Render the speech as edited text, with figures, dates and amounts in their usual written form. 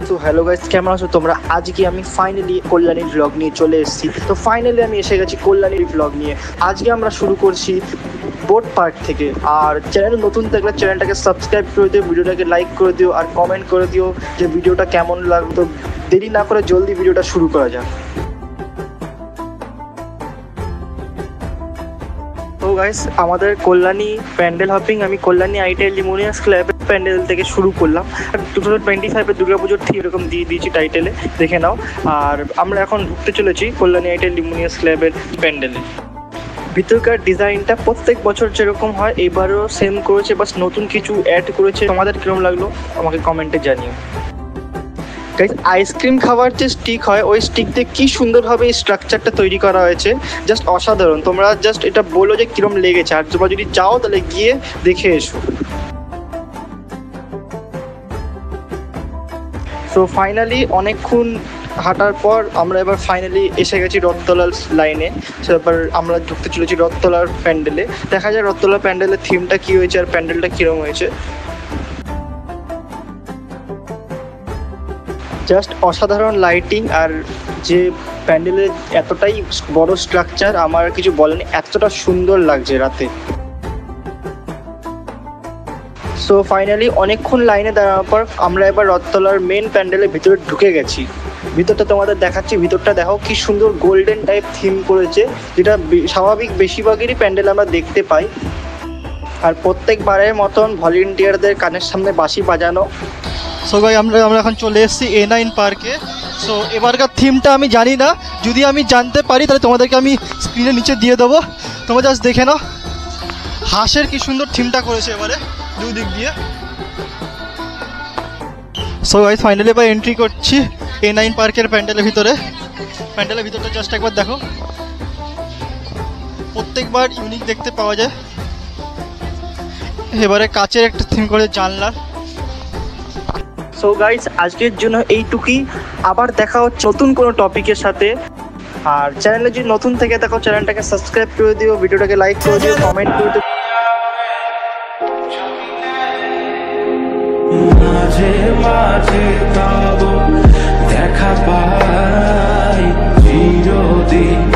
তো hello guys, কেমন আছো তোমরা? আজকে আমি ফাইনালি কল্যাণীর ব্লগ নিয়ে চলে এসেছি। তো ফাইনালি আমি এসে গেছি কল্যাণীর ব্লগ নিয়ে। আজকে আমরা শুরু করছি বোট পার্ক থেকে। আর চ্যানেল নতুন থাকলে চ্যানেলটাকে সাবস্ক্রাইব করে দিও, ভিডিওটাকে লাইক করে দিও আর কমেন্ট করে দিও যে ভিডিওটা কেমন লাগলো। দেরি না করে জলদি ভিডিওটা শুরু করা যাক। তো গাইস, আমাদের কল্যাণী প্যান্ডেল হপিং আমি কল্যাণী আইটিআই লিমোনিয়াস ক্লাবের প্যান্ডেল থেকে শুরু করলাম। 2025-এর দুর্গাপুজোর থিম এরকম দিয়ে দিয়েছি টাইটেলে, দেখে নাও। আর আমরা এখন ঢুকতে চলেছি কল্যাণী আইটিআই লিমোনিয়াস ক্লাবের প্যান্ডেলে। ভিতরকার ডিজাইনটা প্রত্যেক বছর যেরকম হয় এবারও সেম করেছে, বাস নতুন কিছু অ্যাড করেছে। তোমাদের কিরকম লাগলো আমাকে কমেন্টে জানিও। গাইস, আইসক্রিম খাওয়ার যে স্টিক হয় ওই স্টিক দিয়ে কি সুন্দরভাবে এই স্ট্রাকচারটা তৈরি করা হয়েছে, জাস্ট অসাধারণ। তোমরা জাস্ট এটা বলো যে কিরম লেগেছে, আর তোমরা যদি যাও তাহলে গিয়ে দেখে এসো। সো ফাইনালি অনেকক্ষণ হাঁটার পর আমরা এবার ফাইনালি এসে গেছি রথতলার লাইনে। সো এবার আমরা ঢুকতে চলেছি রথতলার প্যান্ডেলে। দেখা যায় রথতলার প্যান্ডেলের থিমটা কী হয়েছে আর প্যান্ডেলটা কীরকম হয়েছে। জাস্ট অসাধারণ লাইটিং, আর যে প্যান্ডেলের এতটাই বড় স্ট্রাকচার আমার কিছু বলেনি, এতটা সুন্দর লাগছে রাতে। সো ফাইনালি অনেকক্ষণ লাইনে দাঁড়ানোর পর আমরা এবার রথতলার মেন প্যান্ডেলের ভিতরে ঢুকে গেছি। ভিতরটা তোমাদের দেখাচ্ছি। ভিতরটা দেখো কি সুন্দর গোল্ডেন টাইপ থিম করেছে, যেটা স্বাভাবিক বেশিরভাগেরই প্যান্ডেল আমরা দেখতে পাই। আর প্রত্যেকবারের মতন ভলেন্টিয়ারদের কানের সামনে বাঁশি বাজানো। সো ভাই, আমরা এখন চলে এসেছি A9 পার্কে। সো এবারকার থিমটা আমি জানি না, যদি আমি জানতে পারি তাহলে তোমাদেরকে আমি স্ক্রিনের নিচে দিয়ে দেবো। তোমরা জাস্ট দেখে নাও হাঁসের কি সুন্দর থিমটা করেছে এবারে দুই দিক দিয়ে। সো গাইস, ফাইনালি এবার এন্ট্রি করছি A9 পার্কের প্যান্ডেলের ভিতরে। প্যান্ডেলের ভিতরটা জাস্ট একবার দেখো, প্রত্যেকবার ইউনিক দেখতে পাওয়া যায়। এবারে কাচের একটা থিম করে জানলার। সো গাইস, আজকের জন্য এইটুকুই। আবার দেখা হচ্ছে নতুন কোনো টপিকের সাথে। আর চ্যানেলে যদি নতুন থেকে দেখো চ্যানেলটাকে সাবস্ক্রাইব করে দিও, ভিডিওটাকে লাইক করে দিও, কমেন্ট করে দিও। মাঝে মাঝে দেখা পাই চিরদিন।